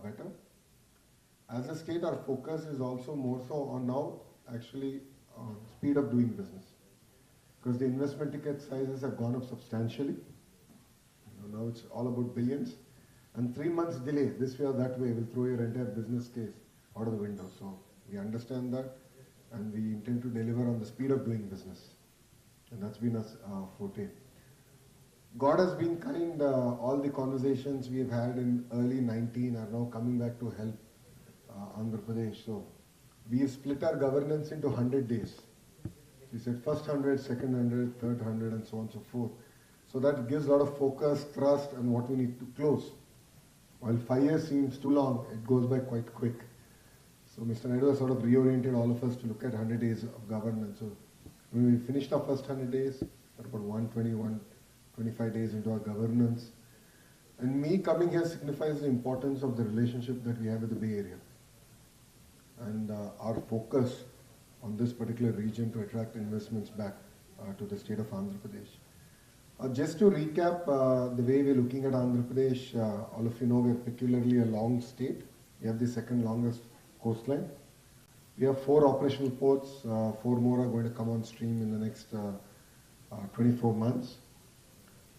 better. As a state, our focus is also more so on now actually speed of doing business, because the investment ticket sizes have gone up substantially. Now it's all about billions, and 3 months delay this way or that way will throw your entire business case out of the window. So we understand that, and we intend to deliver on the speed of doing business, and that's been our forte. God has been kind. All the conversations we've had in early 19 are now coming back to help Andhra Pradesh. So we split our governance into 100 days. We said first 100, second 100, third 100, and so on and so forth. So that gives a lot of focus, trust, and what we need to close. While 5 years seems too long, it goes by quite quick. So Mr. Naidu has sort of reoriented all of us to look at 100 days of governance. So when we finished our first 100 days, we're about 125 days into our governance. And me coming here signifies the importance of the relationship that we have with the Bay Area, and our focus on this particular region to attract investments back to the state of Andhra Pradesh. Just to recap the way we're looking at Andhra Pradesh, all of you know we're peculiarly a long state. We have the second longest coastline. We have 4 operational ports. 4 more are going to come on stream in the next 24 months.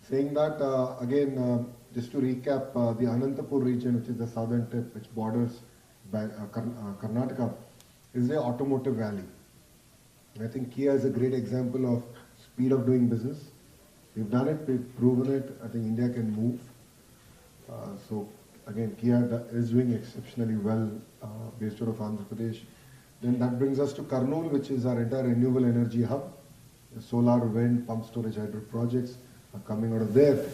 Saying that, again, just to recap, the Anantapur region, which is the southern tip, which borders Karnataka, is the automotive valley. And I think Kia is a great example of speed of doing business. We've done it, we've proven it. I think India can move. So again, Kia is doing exceptionally well based out of Andhra Pradesh. Then that brings us to Kurnool, which is our entire renewable energy hub. The solar, wind, pump storage, hydro projects are coming out of there.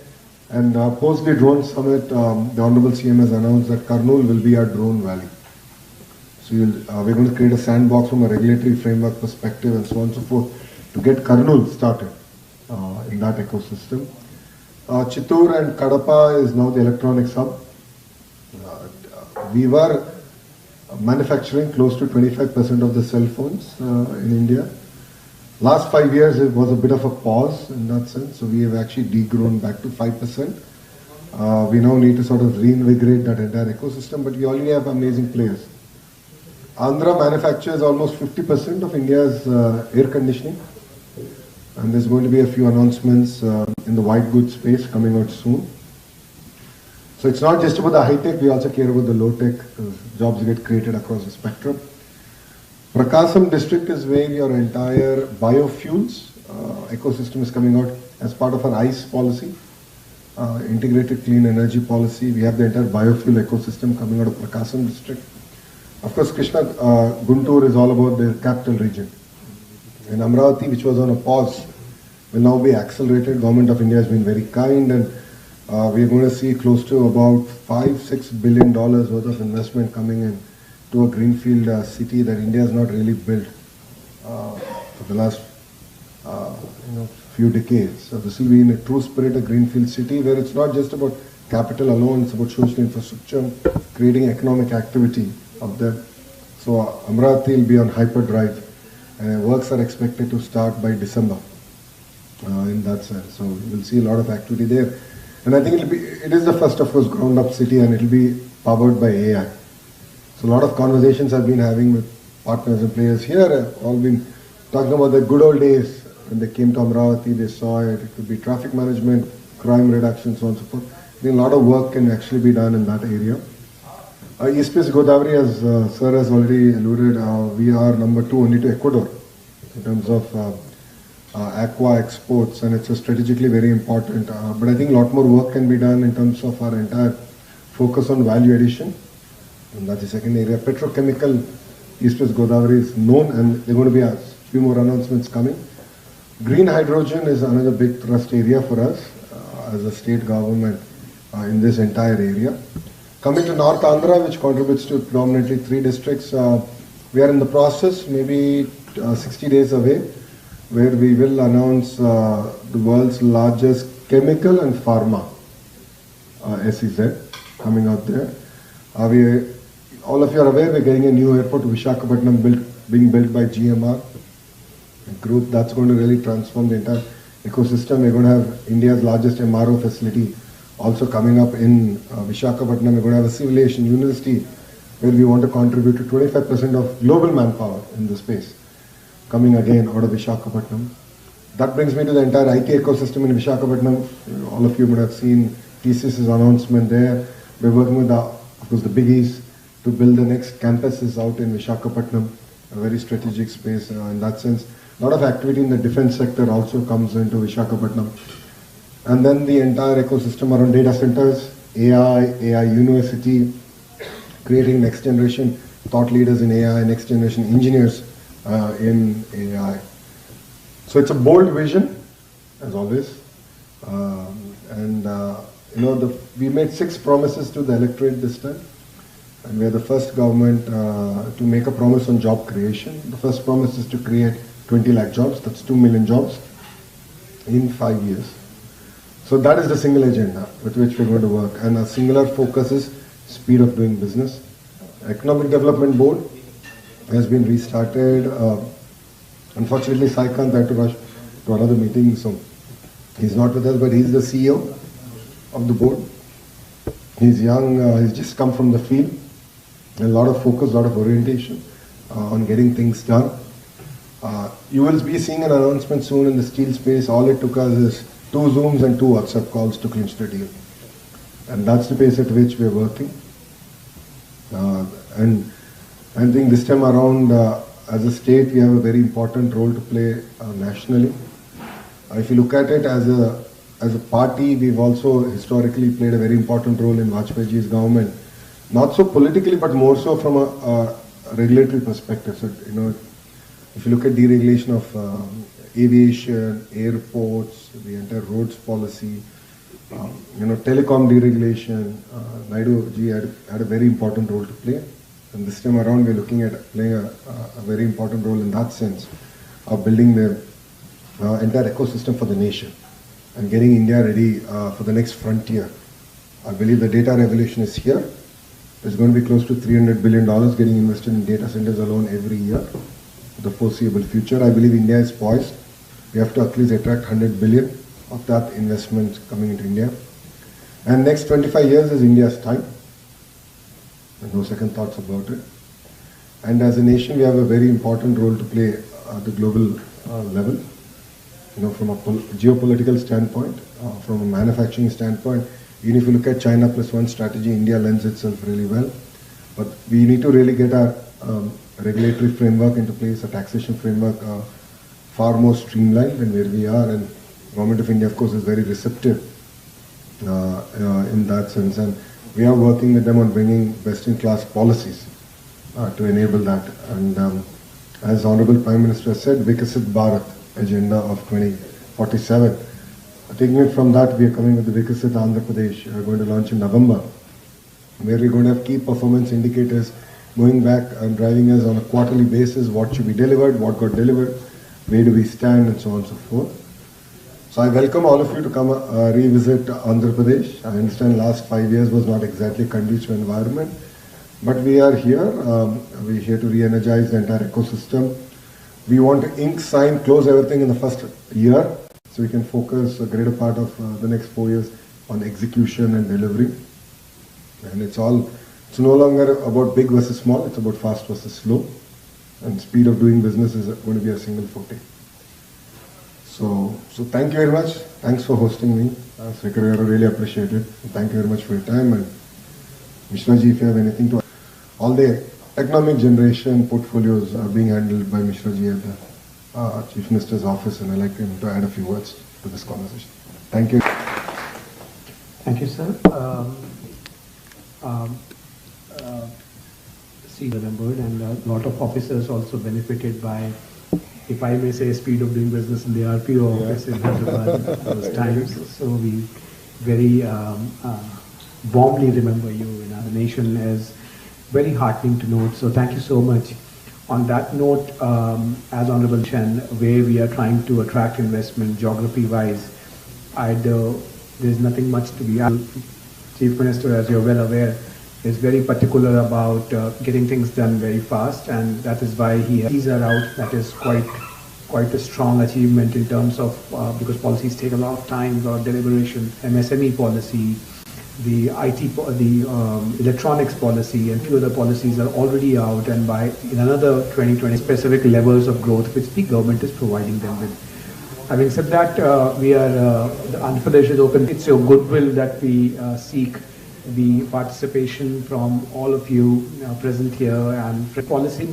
And post the drone summit, the Honorable CM has announced that Kurnool will be our drone valley. So we're going to create a sandbox from a regulatory framework perspective and so on and so forth to get Kurnool started in that ecosystem. Chittoor and Kadapa is now the electronics hub. We were manufacturing close to 25% of the cell phones in India. Last 5 years it was a bit of a pause in that sense, so we have actually degrown back to 5%. We now need to sort of reinvigorate that entire ecosystem, but we already have amazing players. Andhra manufactures almost 50% of India's air conditioning, and there's going to be a few announcements in the white goods space coming out soon. So it's not just about the high tech, we also care about the low tech. Jobs get created across the spectrum. Prakasam district is where your entire biofuels ecosystem is coming out as part of our ICE policy, integrated clean energy policy. We have the entire biofuel ecosystem coming out of Prakasam district. Of course, Krishna Guntur is all about the capital region. And Amravati, which was on a pause, will now be accelerated. Government of India has been very kind, and we are going to see close to about $5-6 billion worth of investment coming in to a greenfield city that India has not really built for the last few decades. So this will be in a true spirit a greenfield city where it's not just about capital alone, it's about social infrastructure, creating economic activity up there. So Amravati will be on hyperdrive, and works are expected to start by December in that sense. So we'll see a lot of activity there. And I think it is the first of course ground up city, and it will be powered by AI. So a lot of conversations I've been having with partners and players here have all been talking about the good old days when they came to Amravati, they saw it. It could be traffic management, crime reduction, so on and so forth. I think a lot of work can actually be done in that area. East West Godavari, as Sir has already alluded, we are number 2 only to Ecuador in terms of aqua exports, and it's strategically very important. But I think a lot more work can be done in terms of our entire focus on value addition. And that's the second area. Petrochemical, East West Godavari is known, and there are going to be a few more announcements coming. Green hydrogen is another big thrust area for us as a state government in this entire area. Coming to North Andhra, which contributes to predominantly 3 districts, we are in the process, maybe 60 days away, where we will announce the world's largest chemical and pharma SEZ coming out there. All of you are aware we're getting a new airport, Visakhapatnam, being built by GMR group. That's going to really transform the entire ecosystem. We're going to have India's largest MRO facility also coming up in Visakhapatnam. We're going to have a civil aviation university where we want to contribute to 25% of global manpower in the space, coming again out of Visakhapatnam. That brings me to the entire IT ecosystem in Visakhapatnam. All of you would have seen TCS's announcement there. We're working with, of course, the biggies to build the next campuses out in Visakhapatnam, a very strategic space in that sense. A lot of activity in the defense sector also comes into Visakhapatnam. And then the entire ecosystem around data centers, AI university, creating next generation thought leaders in AI, next generation engineers in AI. So it's a bold vision, as always. We made 6 promises to the electorate this time. And we are the first government to make a promise on job creation. The first promise is to create 20 lakh jobs, that's 2 million jobs in 5 years. So that is the single agenda with which we're going to work. And our singular focus is speed of doing business. Economic Development Board has been restarted. Unfortunately, Saikant had to rush to another meeting, so he's not with us, but he's the CEO of the board. He's young, he's just come from the field. A lot of focus, a lot of orientation on getting things done. You will be seeing an announcement soon in the steel space. All it took us is 2 Zooms and 2 WhatsApp calls to clinch the deal. And that's the pace at which we're working. And I think this time around, as a state, we have a very important role to play nationally. If you look at it as a party, we've also historically played a very important role in Vajpayeeji's government. Not so politically, but more so from a regulatory perspective. So, if you look at deregulation of aviation, airports, the entire roads policy, telecom deregulation, Naidu ji had a very important role to play. And this time around, we're looking at playing a very important role in that sense of building the entire ecosystem for the nation and getting India ready for the next frontier. I believe the data revolution is here. There's going to be close to $300 billion getting invested in data centers alone every year for the foreseeable future. I believe India is poised. We have to at least attract 100 billion of that investment coming into India. And next 25 years is India's time. And no second thoughts about it. And as a nation, we have a very important role to play at the global level. From a geopolitical standpoint, from a manufacturing standpoint, even if you look at China plus one strategy, India lends itself really well. But we need to really get our regulatory framework into place, a taxation framework far more streamlined than where we are. And the Government of India, of course, is very receptive in that sense. And we are working with them on bringing best-in-class policies to enable that. And as Honorable Prime Minister said, Vikasit Bharat agenda of 2047. Taking it from that, we are coming with the Vikasit Andhra Pradesh. We are going to launch in November, where we're going to have key performance indicators going back and driving us on a quarterly basis. What should be delivered, what got delivered, where do we stand, and so on and so forth. So I welcome all of you to come revisit Andhra Pradesh. I understand last 5 years was not exactly a conducive environment, but we are here. We're here to re-energize the entire ecosystem. We want to ink, sign, close everything in the first year, so we can focus a greater part of the next 4 years on execution and delivery. And it's no longer about big versus small, it's about fast versus slow. And speed of doing business is going to be a single forte. So thank you very much. Thanks for hosting me. Secretary, I really appreciate it. Thank you very much for your time. And Mishra ji, if you have anything to add. All the economic generation portfolios are being handled by Mishra ji at the Chief Minister's office, and I'd like him to add a few words to this conversation. Thank you. Thank you, sir. Remembered, and a lot of officers also benefited by, if I may say, speed of doing business in the RPO office in Hyderabad those times. So we very warmly remember you in our nation as very heartening to note. So thank you so much. On that note, as Honorable Chen, where we are trying to attract investment geography-wise, there's nothing much to be added. Chief Minister, as you're well aware, is very particular about getting things done very fast, and that is why he has teaser out. That is quite a strong achievement in terms of because policies take a lot of time or deliberation. MSME policy, the electronics policy and few other policies are already out, and by in another 2020 specific levels of growth which the government is providing them with. Having said that, the Andhra Pradesh is open. It's your goodwill that we seek the participation from all of you present here, and policy